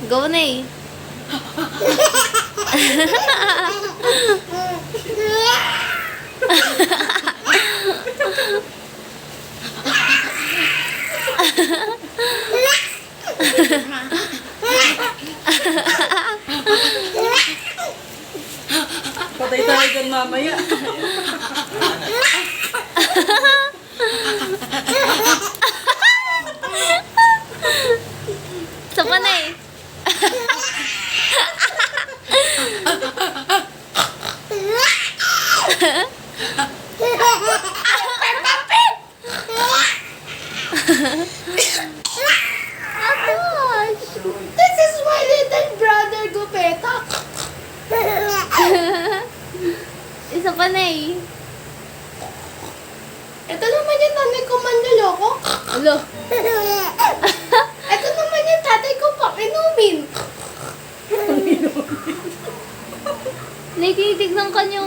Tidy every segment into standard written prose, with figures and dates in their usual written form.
Go na eh. Patay tayo dyan mamaya. Sa panay. Agosh! This is my little brother, Gupetak. Isa panay. Ito naman yung nanay ko manloloko. Alo. Ito naman yung tatay ko pakinumin. Nakikitignan ka niyo.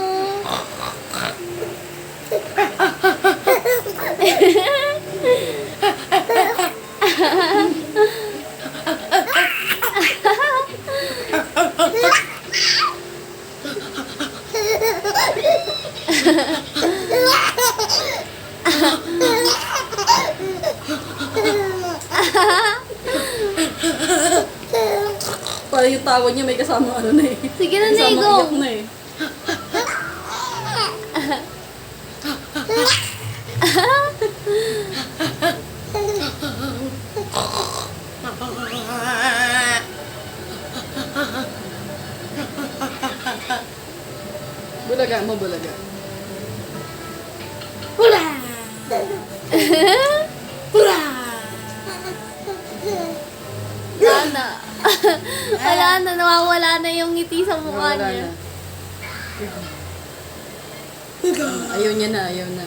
Parang yung tawa niya may kasama ano na eh. Sige na, Kasama Nego. iyak na eh. Bulaga mo, bulaga. Hula! Hula! Wala na. Wala na, nawawala na yung ngiti sa mukha Wala niya. na. Ayaw niya na, ayaw na.